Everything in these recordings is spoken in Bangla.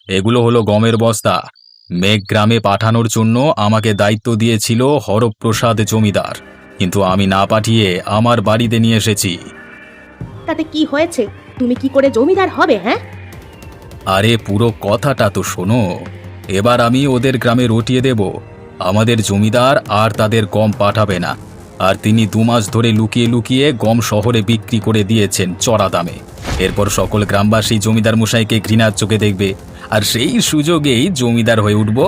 এগুলো হলো গমের বস্তা। মেঘ গ্রামে পাঠানোর জন্য আমাকে দায়িত্ব দিয়েছিল হরপ্রসাদ জমিদার, কিন্তু আমি না পাঠিয়ে আমার বাড়িতে নিয়ে এসেছি। তাতে কি হয়েছে? তুমি কি করে জমিদার হবে? হ্যাঁ, আরে পুরো কথাটা তো শোনো। এবার আমি ওদের গ্রামে রটিয়ে দেব। আমাদের জমিদার আর তাদের গম পাঠাবে না। আর তিনি 2 মাস ধরে লুকিয়ে লুকিয়ে গম শহরে বিক্রি করে দিয়েছেন চড়া দামে। এরপর সকল গ্রামবাসী জমিদার মশাইকে ঘৃণার চোখে দেখবে, আর সেই সুযোগেই জমিদার হয়ে উঠব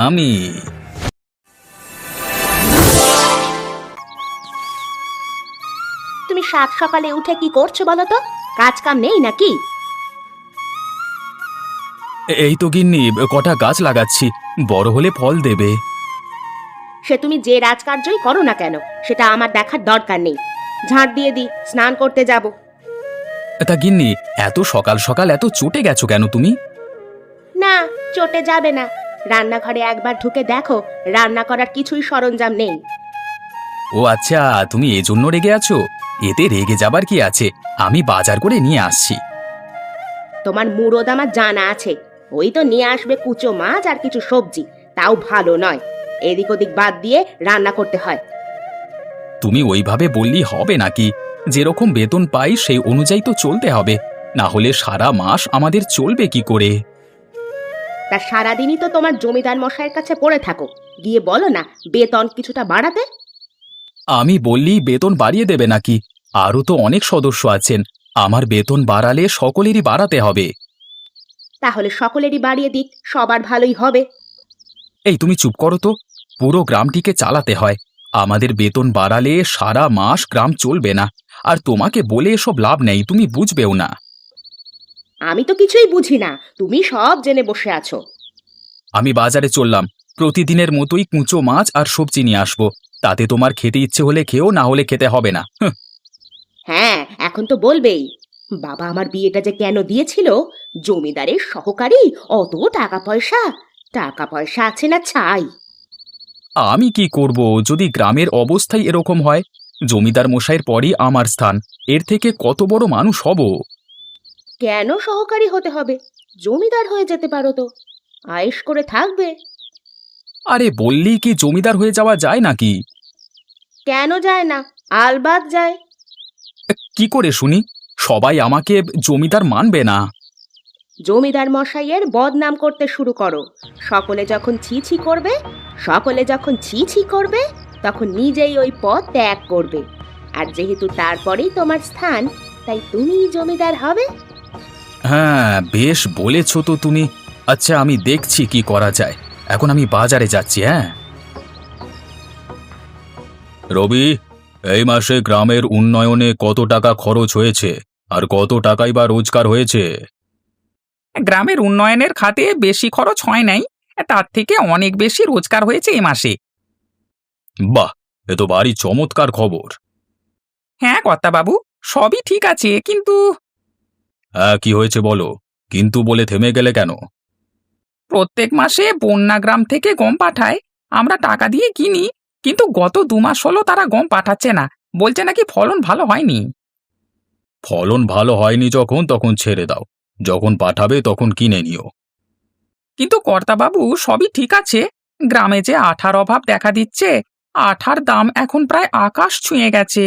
আমি। তুমি সাত সকালে উঠে কি করছো বলো তো? কাজ কাম নেই নাকি? এই তো গিন্নি, কটা গাছ লাগাচ্ছি, বড় হলে ফল দেবে। সে তুমি যে রাজকার্যই করো না কেন, সেটা আমার দেখার দরকার নেই। ঝাঁট দিয়ে দি, স্নান করতে যাব। তা গিন্নি, এত সকাল সকাল এত চটে গেছো কেন তুমি? না, চটে যাবে না। রান্নাঘরে একবার ঢুকে দেখো, রান্না করার কিছুই সরঞ্জাম নেই। ও আচ্ছা, তুমি এজন্য রেগে আছো? এতে রেগে যাবার কি আছে, আমি বাজার করে নিয়ে আসছি। তোমার মুরদ আমার জানা আছে। ওই তো নিয়ে আসবে কুচো মাছ আর কিছু সবজি, তাও ভালো নয়। এদিক ওদিক বাদ দিয়ে রান্না করতে হয়। তুমি ওইভাবে বললেই হবে নাকি? যেরকম বেতন পাই সেই অনুযায়ী তো চলতে হবে, না হলে সারা মাস আমাদের চলবে কি করে? তা সারাদিনই তো তোমার জমিদার মশাইয়ের কাছে পড়ে থাকো। গিয়ে বলো না বেতন কিছুটা বাড়াতে। আমি বললেই বেতন বাড়িয়ে দেবে নাকি? আরও তো অনেক সদস্য আছেন, আমার বেতন বাড়ালে সকলেরই বাড়াতে হবে। তাহলে সকলেরই বাড়িয়ে দিক, সবার ভালোই হবে। এই তুমি চুপ করো তো। পুরো গ্রামটিকে চালাতে হয়, আমাদের বেতন বাড়ালে সারা মাস গ্রাম চলবে না। আর তোমাকে বলে এসব লাভ নেই, তুমি বুঝবেও না। আমি তো কিছুই বুঝি না, তুমি সব জেনে বসে আছো। আমি বাজারে চললাম, প্রতিদিনের মতোই কুঁচো মাছ আর সবজি নিয়ে আসবো। তাতে তোমার খেতে ইচ্ছে হলে খেও, না হলে খেতে হবে না। হ্যাঁ, এখন তো বলবেই। বাবা আমার বিয়েটা যে কেন দিয়েছিল? জমিদারের সহকারী, অত টাকা পয়সা। টাকা পয়সা আছে না ছাই। আমি কি করব যদি গ্রামের অবস্থাই এরকম হয়? জমিদার মশাইয়ের পরই আমার স্থান, এর থেকে কত বড় মানুষ হব? কেন সহকারী হতে হবে? জমিদার হয়ে যেতে পারো তো। আয়েশ করে থাকবে। আরে বললেই কি জমিদার হয়ে যাওয়া যায় নাকি? কেন যায় না? আলবাত যায়। কি করে শুনি? সবাই আমাকে জমিদার মানবে না। জমিদার মশাইয়ের বদনাম করতে শুরু করো। সকলে যখন ছি ছি করবে, সকলে যখন ছি ছি করবে, তখন নিজেই ওই পদ ত্যাগ করবে। আর যেহেতু তারপরেই তোমার স্থান, তাই তুমিই জমিদার হবে। হ্যাঁ, বেশ বলেছ তো তুমি। আচ্ছা, আমি দেখছি কি করা যায়। এখন আমি বাজারে যাচ্ছি। হ্যাঁ রবি, এই মাসে গ্রামের উন্নয়নে কত টাকা খরচ হয়েছে আর কত টাকাই বা রোজগার হয়েছে? গ্রামের উন্নয়নের খাতে বেশি খরচ হয় নাই, তার থেকে অনেক বেশি রোজগার হয়েছে এ মাসে। বাহ, এ তো ভারী চমৎকার খবর। হ্যাঁ কর্তাবাবু, সবই ঠিক আছে, কিন্তু হ্যাঁ, কি হয়েছে বলো? কিন্তু বলে থেমে গেলে কেন? প্রত্যেক মাসে বন্যা গ্রাম থেকে গম পাঠায়, আমরা টাকা দিয়ে কিনি, কিন্তু গত 2 মাস হলো তারা গম পাঠাচ্ছে না, বলছে নাকি ফলন ভালো হয়নি। ফলন ভালো হয়নি যখন, তখন ছেড়ে দাও। যখন পাঠাবে তখন কিনে নিও। কিন্তু কর্তাবাবু সবই ঠিক আছে, গ্রামে যে আঠার অভাব দেখা দিচ্ছে, আঠার দাম এখন প্রায় আকাশ ছুঁয়ে গেছে।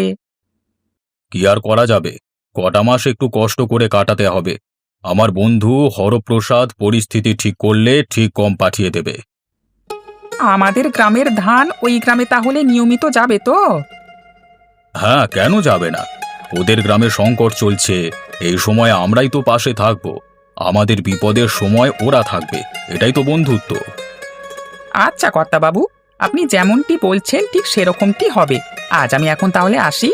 কি আর করা যাবে, কটা মাস একটু কষ্ট করে কাটাতে হবে। আমার বন্ধু হরপ্রসাদ পরিস্থিতি ঠিক করলে ঠিক কম পাঠিয়ে দেবে। আমাদের গ্রামের ধান ওই গ্রামে তাহলে নিয়মিত যাবে তো? হ্যাঁ, কেন যাবে না? ওদের গ্রামে সংকট চলছে, এই সময় আমরাই তো পাশে থাকব। আমাদের বিপদের সময় ওরা থাকবে, এটাই তো বন্ধুত্ব। আচ্ছা কর্তাবাবু, আপনি যেমনটি বলছেন ঠিক সেরকমটি হবে। আজ আমি এখন তাহলে আসি।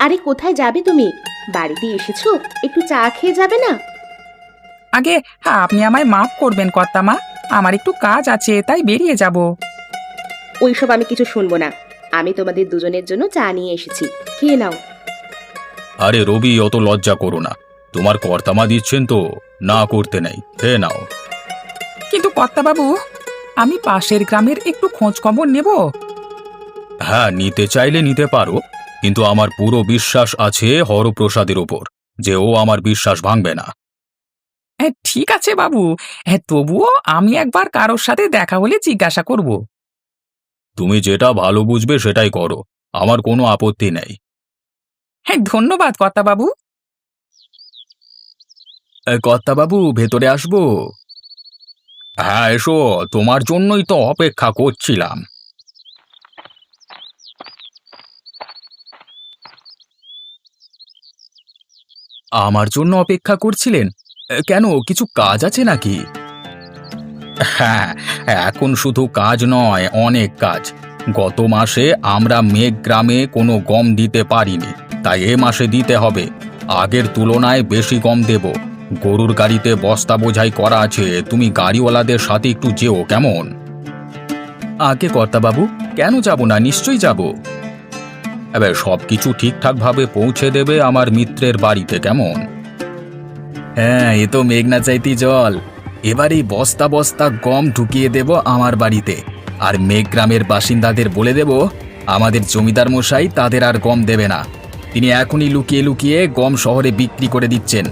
আরে কোথায় যাবে তুমি? বাড়িতে এসেছো, একটু চা খেয়ে যাবে না? আগে হ্যাঁ, আপনি আমায় মাফ করবেন কর্তামা, আমার একটু কাজ আছে তাই বেরিয়ে যাব। ওইসব আমি কিছু শুনবো না। আমি তোমাদের দুজনের জন্য চা নিয়ে এসেছি, খেয়ে নাও। আরে রবি, অত লজ্জা করো না। তোমার কর্তামা দিচ্ছেন তো, না করতে নেই, খেয়ে নাও। কিন্তু কর্তাবাবু, আমি পাশের গ্রামের একটু খোঁজ খবর নেব। হ্যাঁ, নিতে চাইলে নিতে পারো, কিন্তু আমার পুরো বিশ্বাস আছে হরপ্রসাদের ওপর যে ও আমার বিশ্বাস ভাঙবে না। হ্যাঁ ঠিক আছে বাবু। হ্যাঁ তবুও আমি একবার কারোর সাথে দেখা হলে জিজ্ঞাসা করব। তুমি যেটা ভালো বুঝবে সেটাই করো, আমার কোনো আপত্তি নেই। হ্যাঁ ধন্যবাদ কর্তাবাবু। কর্তাবাবু, ভেতরে আসবো? হ্যাঁ এসো, তোমার জন্যই তো অপেক্ষা করছিলাম। আমার জন্য অপেক্ষা করছিলেন? কেন, কিছু কাজ আছে নাকি? হ্যাঁ, এখন শুধু কাজ নয়, অনেক কাজ। গত মাসে আমরা মেঘ গ্রামে কোনো গম দিতে পারিনি, তাই এ মাসে দিতে হবে। আগের তুলনায় বেশি গম দেব। গরুর গাড়িতে বস্তা বোঝাই করা আছে, তুমি গাড়িওয়ালাদের সাথে একটু যেও, কেমন? আগে কর্তাবাবু, কেন যাব না, নিশ্চয়ই যাব। এবার সব কিছু ঠিকঠাকভাবে পৌঁছে দেবে আমার মিত্রের বাড়িতে, কেমন? হ্যাঁ, এ তো মেঘনা চাইতি জল। এবার এই বস্তা বস্তা গম ঢুকিয়ে দেব আমার বাড়িতে, আর মেঘ গ্রামের বাসিন্দাদের বলে দেব আমাদের জমিদার মশাই তাদের আর গম দেবে না। তিনি এখনই লুকিয়ে লুকিয়ে গম শহরে বিক্রি করে দিচ্ছেন।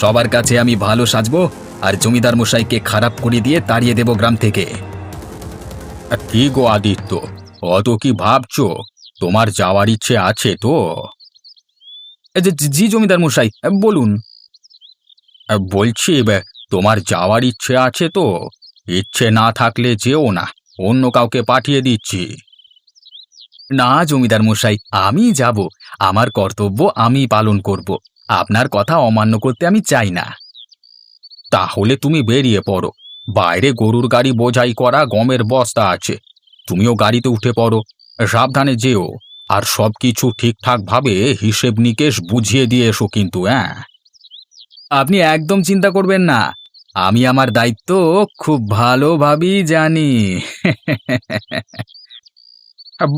সবার কাছে আমি ভালো সাজবো, আর জমিদার মশাইকে খারাপ করে দিয়ে তাড়িয়ে দেব গ্রাম থেকে। কি গো আদিত্য, অত কি ভাবছো? তোমার যাওয়ার ইচ্ছে আছে তো? জি জমিদার মশাই, বলুন। বলছি, তোমার যাওয়ার ইচ্ছে আছে তো? ইচ্ছে না থাকলে যেও না, অন্য কাউকে পাঠিয়ে দিচ্ছি। না জমিদার মশাই, আমি যাব। আমার কর্তব্য আমি পালন করব। আপনার কথা অমান্য করতে আমি চাই না। তাহলে তুমি বেরিয়ে পড়ো। বাইরে গরুর গাড়ি বোঝাই করা গমের বস্তা আছে, তুমিও গাড়িতে উঠে পড়ো। সাবধানে যেও, আর সবকিছু ঠিকঠাকভাবে হিসেব নিকেশ বুঝিয়ে দিয়ে এসো কিন্তু, হ্যাঁ? আপনি একদম চিন্তা করবেন না, আমি আমার দায়িত্ব খুব ভালোভাবেই জানি।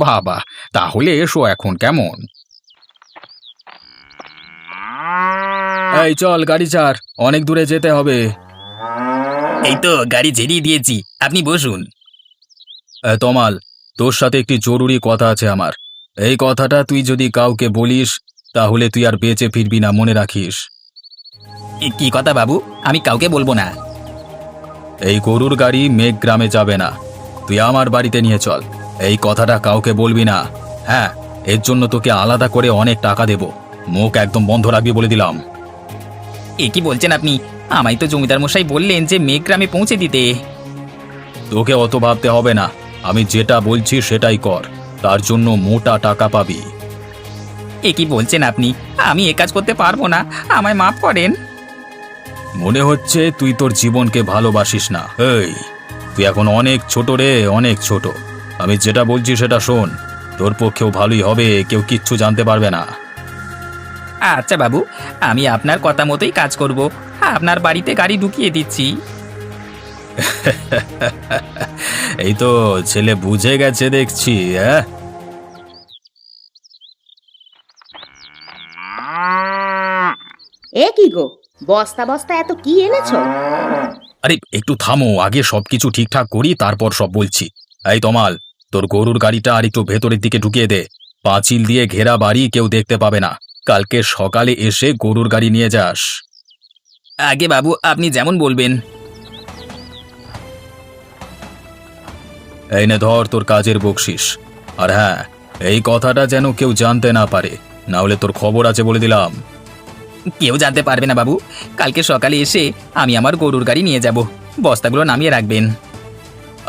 বাবা, তাহলে এসো এখন, কেমন? এই চল, গাড়ি ছাড়, অনেক দূরে যেতে হবে। এই তো গাড়ি ছেড়িয়ে দিয়েছি, আপনি বসুন। তমাল, তোর সাথে একটি জরুরি কথা আছে আমার। এই কথাটা তুই যদি কাউকে বলিস তাহলে তুই আর বেঁচে ফিরবি না, মনে রাখিস। কি কথা বাবু? আমি কাউকে বলবো না। এই গরুর গাড়ি মেঘ গ্রামে যাবে না, তুই আমার বাড়িতে নিয়ে চল। এই কথাটা কাউকে বলবি না। হ্যাঁ, এর জন্য তোকে আলাদা করে অনেক টাকা দেব। মুখ একদম বন্ধ রাখবি বলে দিলাম। এ কি বলছেন আপনি? আমায় তো জমিদার মশাই বললেন যে মেঘ গ্রামে পৌঁছে দিতে। তোকে অত ভাবতে হবে না, আমি যেটা বলছি সেটাই কর, তার জন্য মোটা টাকা পাবি। এ কি বলছেন আপনি? আমি এ কাজ করতে পারবো না, আমায় মাফ করেন। মনে হচ্ছে তুই তোর জীবনকে ভালোবাসিস না। এই, তুই এখন অনেক ছোট রে, অনেক ছোট। আমি যেটা বলছি সেটা শোন, তোর পক্ষেও ভালোই হবে, কেউ কিচ্ছু জানতে পারবে না। আচ্ছা বাবু, আমি আপনার কথা মতোই কাজ করব। আপনার বাড়িতে গাড়ি ঢুকিয়ে দিচ্ছি। এই তো ছেলে বুঝে গেছে দেখছি, হ্যাঁ? এ কি গো, বস্তা বস্তা এত কি এনেছো? আরে একটু থামো, আগে সবকিছু ঠিকঠাক করি, তারপর সব বলছি। এই তমাল, তোর গরুর গাড়িটা আর একটু ভেতরের দিকে ঢুকিয়ে দে। পাঁচিল দিয়ে ঘেরা বাড়ি, কেউ দেখতে পাবে না। কালকে সকালে এসে গরুর গাড়ি নিয়ে যাস। আগে বাবু, আপনি যেমন বলবেন। এই নে ধর তোর কাজের বকশিস। আর হ্যাঁ, এই কথাটা যেন কেউ জানতে না পারে, না হলে তোর খবর আছে বলে দিলাম। কেউ জানতে পারবে না বাবু। কালকে সকালে এসে আমি আমার গরুর গাড়ি নিয়ে যাব, বস্তাগুলো নামিয়ে রাখবেন।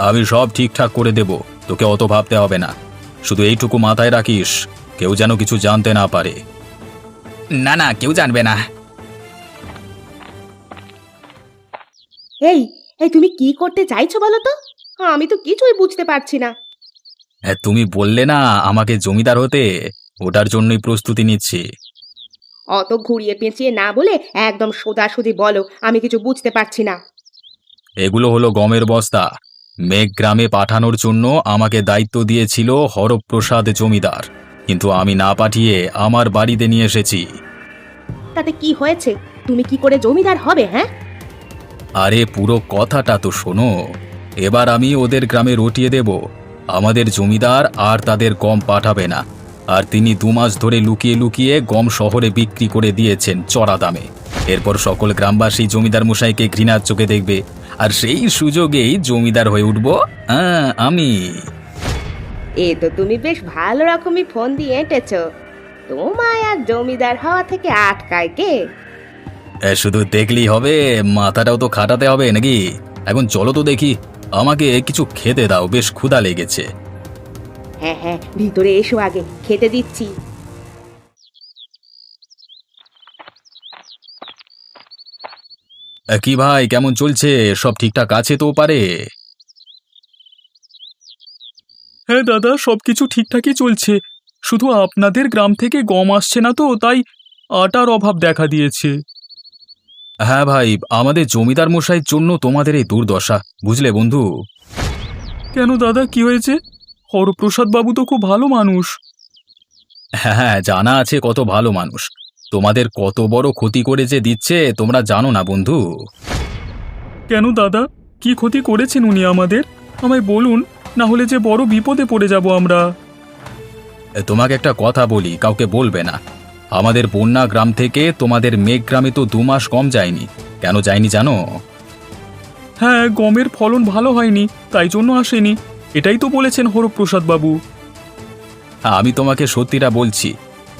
আমি সব ঠিকঠাক করে দেব, তোকে অত ভাবতে হবে না। শুধু এইটুকু মাথায় রাখিস, কেউ যেন কিছু জানতে না পারে। না না, কেউ জানবে না। এই এই তুমি কি করতে চাইছো বলো তো? আমি তো কিছুই বুঝতে পারছি না। হ্যাঁ, তুমি বললে না আমাকে জমিদার হতে, ওটার জন্যই প্রস্তুতি নিচ্ছি। অত ঘুরিয়ে পেঁচিয়ে না বলে একদম সোজাসুজি বলো, আমি কিছু বুঝতে পারছি না। এগুলো হলো গমের বস্তা। মেঘ গ্রামে পাঠানোর জন্য আমাকে দায়িত্ব দিয়েছিল হরপ্রসাদ জমিদার, কিন্তু আমি না পাঠিয়ে আমার বাড়িতে নিয়ে এসেছি। তাতে কি হয়েছে? তুমি কি করে জমিদার হবে, হ্যাঁ? আরে পুরো কথাটা তো শোনো। এবার আমি ওদের গ্রামে রটিয়ে দেব, আমাদের জমিদার আর তাদের গম পাঠাবে না। আর তিনি 2 মাস ধরে লুকিয়ে লুকিয়ে গম শহরে বিক্রি করে দিয়েছেন চড়া দামে। এরপর সকল গ্রামবাসী জমিদার মশাইকে ঘৃণার চোখে দেখবে, আর সেই সুযোগেই জমিদার হয়ে উঠব আমি। এ তো তুমি বেশ ভালো রকমই ফোন দিয়ে এঁটেছো। তোমায় আর জমিদার হওয়া থেকে আটকায় কে? শুধু দেখলেই হবে, মাথাটাও তো খাটাতে হবে নাকি? এখন চলো তো দেখি, আমাকে কিছু খেতে দাও, বেশ ক্ষুধা লেগেছে। হ্যাঁ হ্যাঁ, ভিতরে এসো, আগে খেতে দিচ্ছি। কি ভাই, কেমন চলছে? সব ঠিকঠাক আছে তো পারে? হ্যাঁ দাদা, সবকিছু ঠিকঠাকই চলছে, শুধু আপনাদের গ্রাম থেকে গম আসছে না তো, তাই আটার অভাব দেখা দিয়েছে। হ্যাঁ ভাই, আমাদের জমিদার মশাইয়ের জন্য তোমাদের এই দুর্দশা, বুঝলে বন্ধু? কেন দাদা, কি হয়েছে? হরপ্রসাদ বাবু তো খুব ভালো মানুষ। হ্যাঁ হ্যাঁ, জানা আছে কত ভালো মানুষ। তোমাদের কত বড় ক্ষতি করে যে দিচ্ছে তোমরা জানো না বন্ধু। কেন দাদা, কি ক্ষতি করেছেন উনি আমাদের? আমায় বলুন, না হলে যে বড় বিপদে পড়ে যাব আমরা। তোমাকে একটা কথা বলি, কাউকে বলবে না। আমাদের বন্যা গ্রাম থেকে তোমাদের মেঘ গ্রামে তো 2 মাস কম যায়নি। কেন যায়নি জানো? হ্যাঁ, গমের ফলন ভালো হয়নি, তাই জন্য আসেনি, এটাই তো বলেছেন হরপ্রসাদ বাবু। আমি তোমাকে সত্যিটা বলছি,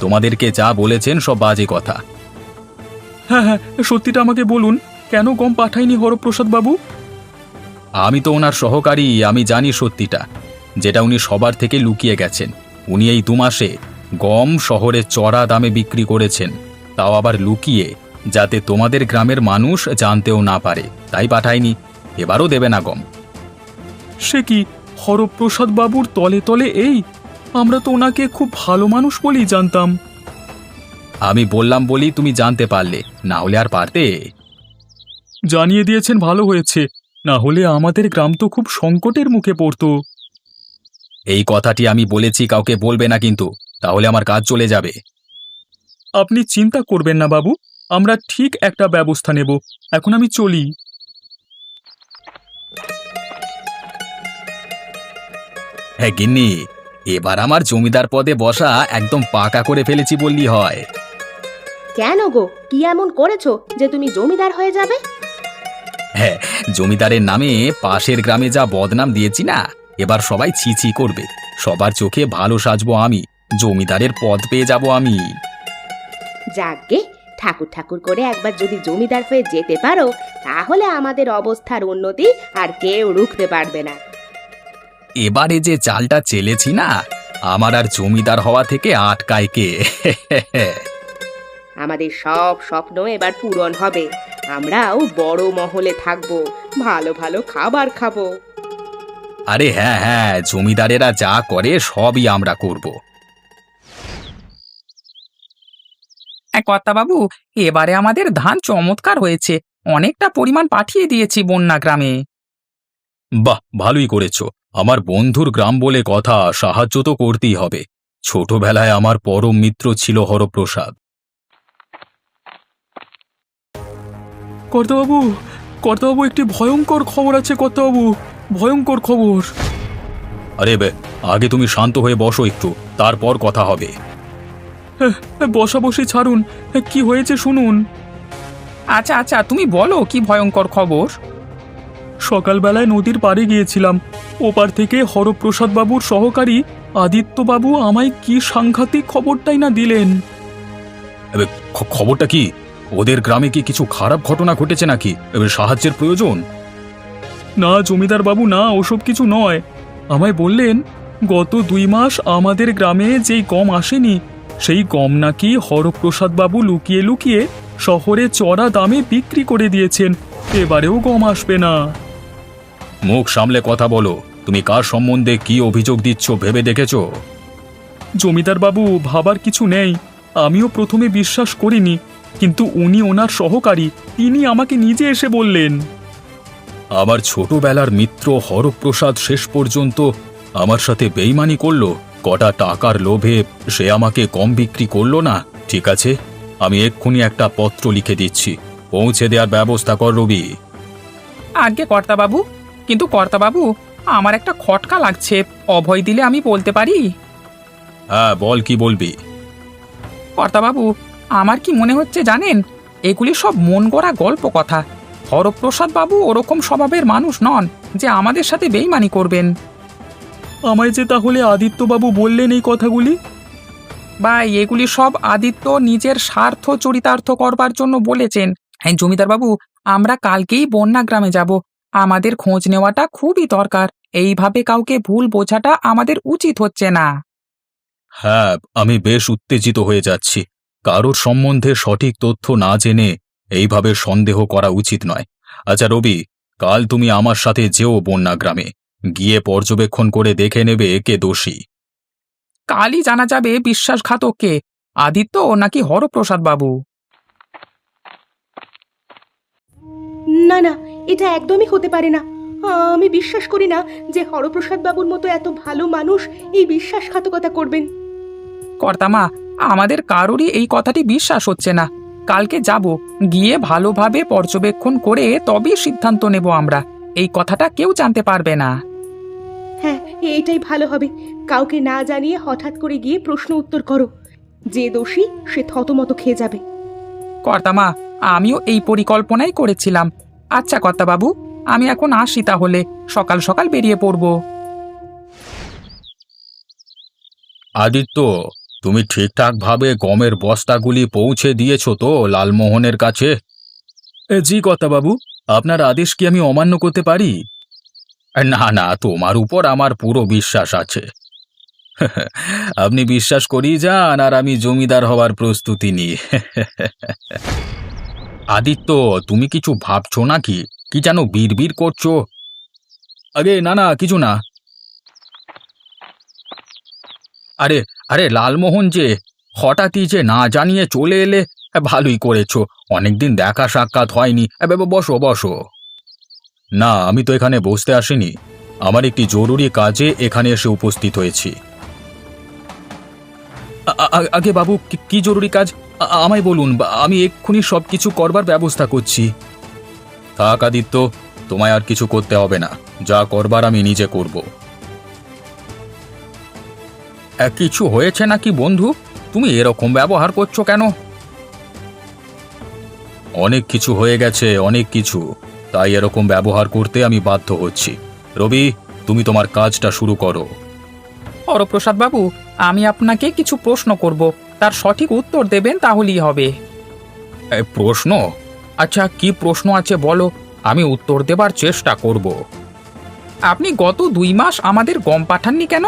তোমাদেরকে যা বলেছেন সব বাজে কথা। হ্যাঁ হ্যাঁ, সত্যিটা আমাকে বলুন, কেন গম পাঠায়নি হরপ্রসাদ বাবু? আমি তো ওনার সহকারী, আমি জানি সত্যিটা, যেটা উনি সবার থেকে লুকিয়ে গেছেন। উনি এই 2 মাসে গম শহরে চড়া দামে বিক্রি করেছেন, তাও আবার লুকিয়ে, যাতে তোমাদের গ্রামের মানুষ জানতেও না পারে, তাই পাঠায়নি। এবারও দেবে না গম। সে কি, হরপ্রসাদ বাবুর তলে তলে এই? আমরা তো ওনাকে খুব ভালো মানুষ বলেই জানতাম। আমি বললাম বলি তুমি জানতে পারলে, না হলে আর পারতে? জানিয়ে দিয়েছেন, ভালো হয়েছে, না হলে আমাদের গ্রাম তো খুব সংকটের মুখে পড়তো। এই কথাটি আমি বলেছি কাউকে বলবে না কিন্তু, তাহলে আমার কাজ চলে যাবে। আপনি চিন্তা করবেন না বাবু, আমরা ঠিক একটা ব্যবস্থা নেব। এখন আমি চলি। হ্যাঁ গিন্নি, এবার আমার জমিদার পদে বসা একদম পাকা করে ফেলেছি বললি হয়। কেন গো, কি এমন করেছো যে তুমি জমিদার হয়ে যাবে? হ্যাঁ, জমিদারের নামে পাশের গ্রামে যা বদনাম দিয়েছি না, এবার সবাই ছি ছি করবে। সবার চোখে ভালো সাজবো আমি, জমিদারের পদ পেয়ে যাব আমি। যাকগে, ঠাকুর ঠাকুর করে একবার যদি জমিদার হয়ে যেতে পারো, তাহলে আমাদের অবস্থার উন্নতি আর কেউ রুখতে পারবে না। এবারে যে চালটা চেলেছি না, আমার আর জমিদার হওয়া থেকে আটকায় কে? আমাদের সব স্বপ্ন এবার পূরণ হবে। আমরাও বড় মহলে থাকবো, ভালো ভালো খাবার খাবো। আরে হ্যাঁ হ্যাঁ, জমিদারেরা যা করে সবই আমরা করব। কর্তাবাবু, এবারে আমাদের ধান চমৎকার হয়েছে, অনেকটা পরিমাণ পাঠিয়ে দিয়েছি বন্যা গ্রামে। বাহ, ভালোই করেছো। আমার বন্ধুর গ্রাম বলে কথা, সাহায্য তো করতেই হবে। ছোটবেলায় আমার পরম মিত্র ছিল হরপ্রসাদ। কর্তাবাবু, কর্তাবাবু, একটি ভয়ঙ্কর খবর আছে কর্তাবাবু, ভয়ঙ্কর খবর। আরে আগে তুমি শান্ত হয়ে বসো একটু, তারপর কথা হবে। বসা বসে ছাড়ুন, কি হয়েছে শুনুন। আচ্ছা আচ্ছা, তুমি বলো কি ভয়ঙ্কর খবর। সকালবেলায় নদীর পাড়ে গিয়েছিলাম, ওপার থেকে হরপ্রসাদ বাবুর সহকারী আদিত্যবাবু আমায় কি সাংঘাতিক খবরটাই না দিলেন। খবরটা কি? ওদের গ্রামে কি কিছু খারাপ ঘটনা ঘটেছে নাকি? সাহায্যের প্রয়োজন? না জমিদার বাবু, না, ওসব কিছু নয়। আমায় বললেন, গত 2 মাস আমাদের গ্রামে যেই গম আসেনি, সেই গম নাকি হরপ্রসাদ বাবু লুকিয়ে লুকিয়ে শহরে চড়া দামে বিক্রি করে দিয়েছেন, এবারেও গম আসবে না। মুখ সামলে কথা বলো। তুমি কার সম্বন্ধে কি অভিযোগ দিচ্ছ ভেবে দেখেছো? জমিদার বাবু, ভাবার কিছু নেই, আমিও প্রথমে বিশ্বাস করিনি, কিন্তু উনি ওনার সহকারী, তিনি আমাকে নিজে এসে বললেন। আমার ছোটবেলার মিত্র হরপ্রসাদ শেষ পর্যন্ত আমার সাথে বেইমানি করলো। কটা টাকার লোভে সে আমাকে কম বিক্রি করলো না। ঠিক আছে, আমি এক্ষুনি একটা পত্র লিখে দিচ্ছি, পৌঁছে দেওয়ার ব্যবস্থা কর রবি। আজ্ঞে কর্তাবাবু, কিন্তু কর্তাবাবু, আমার একটা খটকা লাগছে, অভয় দিলে আমি বলতে পারি। হ্যাঁ বল, কি বলবি? কর্তাবাবু, আমার কি মনে হচ্ছে জানেন, এগুলি সব মন গড়া গল্প কথা। হরপ্রসাদ বাবু ওরকম স্বভাবের মানুষ নন যে আমাদের সাথে বেইমানি করবেন। আমায় যে তাহলে আদিত্যবাবু বললেন এই কথাগুলি? ভাই, এগুলি সব আদিত্য নিজের স্বার্থ চরিতার্থ করবার জন্য বলেছেন। হ্যাঁ জমিদার বাবু, আমরা কালকেই বন্যা গ্রামে যাব। আমাদের খোঁজ নেওয়াটা খুবই দরকার। এইভাবে কাউকে ভুল বোঝাটা আমাদের উচিত হচ্ছে না। হ্যাঁ, আমি বেশ উত্তেজিত হয়ে যাচ্ছি। কারোর সম্বন্ধে সঠিক তথ্য না জেনে এইভাবে সন্দেহ করা উচিত নয়। আচ্ছা রবি, কাল তুমি আমার সাথে যেও বন্যা গ্রামে, গিয়ে পর্যবেক্ষণ করে দেখে নেবে কে দোষী। কালই জানা যাবে বিশ্বাসঘাতক কে, আদিত্য নাকি হরপ্রসাদ বাবু। না না, এটা একদমই হতে পারে না। আমি বিশ্বাস করি না যে হরপ্রসাদ বাবুর মতো এত ভালো মানুষ এই বিশ্বাসঘাতকতা করবেন। কর্তামা, আমাদের কারোরই এই কথাটি বিশ্বাস হচ্ছে না। কালকে যাব, গিয়ে ভালোভাবে পর্যবেক্ষণ করে তবেই সিদ্ধান্ত নেব আমরা। এই কথাটা কেউ জানতে পারবে না। হ্যাঁ, এটাই ভালো হবে। কাউকে না জানিয়ে হঠাৎ করে গিয়ে প্রশ্ন উত্তর করো। যে দোষী সে থতমত খেয়ে যাবে। কর্তামা, আমিও এই পরিকল্পনাই করেছিলাম। আচ্ছা কর্তাবাবু, আমি এখন আসি তাহলে, সকাল সকাল বেরিয়ে পড়ব। আদিত্য, তুমি ঠিকঠাকভাবে গমের বস্তাগুলি পৌঁছে দিয়েছো তো লালমোহনের কাছে? জি কর্তাবাবু, আপনার আদেশ কি আমি অমান্য করতে পারি? না না, তোমার উপর আমার পুরো বিশ্বাস আছে। আপনি বিশ্বাস করিয়ে যান আর আমি জমিদার হওয়ার প্রস্তুতি নিই। আদিত্য, তুমি কিছু ভাবছো নাকি? কি যেন বিড়বিড় করছো? আগে না না, কিছু না। আরে আরে লালমোহন যে, হঠাৎই যে না জানিয়ে চলে এলে। ভালোই করেছো, অনেকদিন দেখা সাক্ষাৎ হয়নি। বসো বসো। না, আমি তো এখানে বসতে আসিনি। আমার একটি জরুরি কাজে এখানে এসে উপস্থিত হয়েছি। আগে বাবু, কি জরুরি কাজ? আমায় বলুন, আমি এক্ষুনি সবকিছু করবার ব্যবস্থা করছি। থাক আদিত্য, তোমায় আর কিছু করতে হবে না। যা করবার আমি নিজে করব। কিছু হয়েছে নাকি বন্ধু? তুমি এরকম ব্যবহার করছো কেন? অনেক কিছু হয়ে গেছে, অনেক কিছু। তাই এরকম ব্যবহার করতে আমি বাধ্য হচ্ছি। রবি, তুমি তোমার কাজটা শুরু করো। হরপ্রসাদ বাবু, আমি আপনাকে কিছু প্রশ্ন করব, তার সঠিক উত্তর দেবেন তাহলেই হবে। প্রশ্ন? আচ্ছা, কি প্রশ্ন আছে বলো, আমি উত্তর দেবার চেষ্টা করব। আপনি গত 2 মাস আমাদের গম পাঠাননি কেন?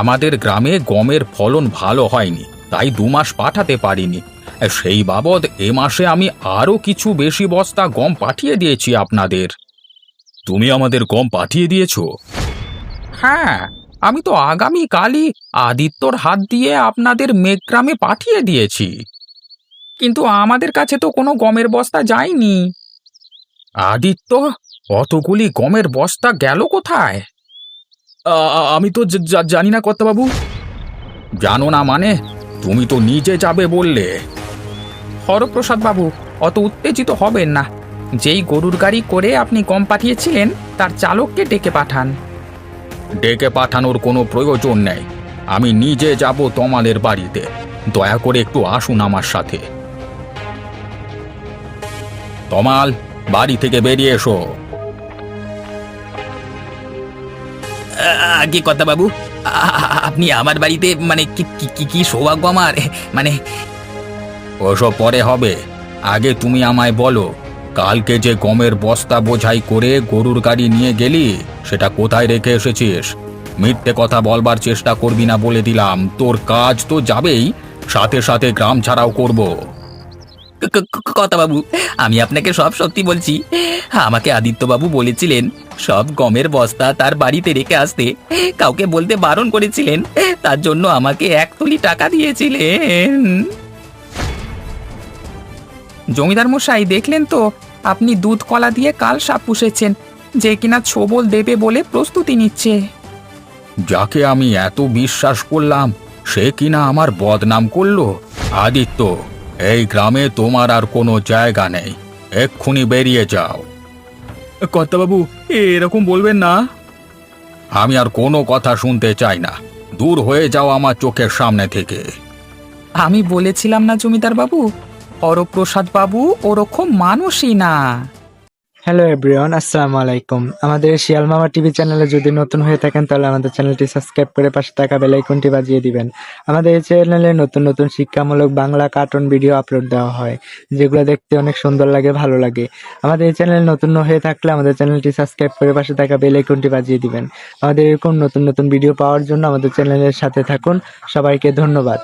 আমাদের গ্রামে গমের ফলন ভালো হয়নি, তাই 2 মাস পাঠাতে পারিনি। সেই বাবদ এ মাসে আমি আরও কিছু বেশি বস্তা গম পাঠিয়ে দিয়েছি আপনাদের। তুমি আমাদের গম পাঠিয়ে দিয়েছো? হ্যাঁ, আমি তো আগামীকালই আদিত্যর হাত দিয়ে আপনাদের মেঘগ্রামে পাঠিয়ে দিয়েছি। কিন্তু আমাদের কাছে তো কোনো গমের বস্তা যায়নি। আদিত্য, অতগুলি গমের বস্তা গেল কোথায়? আমি তো জানি না কর্তাবাবু। জানো না মানে? তুমি তো নিজে যাবে বললে। হরপ্রসাদ বাবু, অত উত্তেজিত হবেন না। যেই গরুর গাড়ি করে আপনি গম পাঠিয়েছিলেন তার চালককে ডেকে পাঠান। ডেকে পাঠানোর কোনো প্রয়োজন নেই। আমি নিজে যাব তোমাদের বাড়িতে। দয়া করে একটু আসুন আমার সাথে। তমাল, বাড়ি থেকে বেরিয়ে এসো। কি কথা বাবু, আপনি আমার বাড়িতে, মানে কি সৌভাগ্য আমার, মানে। ওসব পরে হবে, আগে তুমি আমায় বলো, কালকে যে গমের বস্তা বোঝাই করে গরুর গাড়ি নিয়ে গেলি সেটা কোথায় রেখে এসেছিস? মিথ্যে কথা বলবার চেষ্টা করবি না বলে দিলাম। তোর কাজ তো যাবেই, সাথে সাথে গ্রাম ছাড়াও করব। কথা বাবু, আমি আপনাকে সব সত্যি বলছি। আমাকে আদিত্যবাবু বলেছিলেন সব গমের বস্তা তার বাড়িতে রেখে আসতে, কাউকে বলতে বারণ করেছিলেন। তার জন্য আমাকে 1 থলি টাকা দিয়েছিলেন। জমিদার মশাই, দেখলেন তো, আপনি দুধ কলা দিয়ে কাল সাপ পুষেছেন, যে কিনা ছোবল দেবে বলে প্রস্তুতি নিচ্ছে। যাকে আমি এত বিশ্বাস করলাম সে কিনা আমার বদনাম করলো। আদিত্য, এই গ্রামে তোমার আর কোনো জায়গা নেই। এক্ষুনি বেরিয়ে যাও। কর্তাবাবু, এরকম বলবেন না। আমি আর কোনো কথা শুনতে চাই না। দূর হয়ে যাও আমার চোখের সামনে থেকে। আমি বলেছিলাম না জমিদার বাবু, হরপ্রসাদ বাবু ওরকম মানুষই না। হ্যালো এভরিওয়ান, আসসালামু আলাইকুম। আমাদের শিয়াল মামা টিভি চ্যানেলে যদি নতুন হয়ে থাকেন তাহলে আমাদের চ্যানেলটি সাবস্ক্রাইব করে পাশে থাকা বেল আইকনটি বাজিয়ে দিবেন। আমাদের এই চ্যানেলে নতুন নতুন শিক্ষামূলক বাংলা কার্টুন ভিডিও আপলোড দেওয়া হয়, যেগুলো দেখতে অনেক সুন্দর লাগে, ভালো লাগে। আমাদের এই চ্যানেলে নতুন হয়ে থাকলে আমাদের চ্যানেলটি সাবস্ক্রাইব করে পাশে থাকা বেল আইকনটি বাজিয়ে দিবেন। আমাদের এরকম নতুন নতুন ভিডিও পাওয়ার জন্য আমাদের চ্যানেলের সাথে থাকুন। সবাইকে ধন্যবাদ।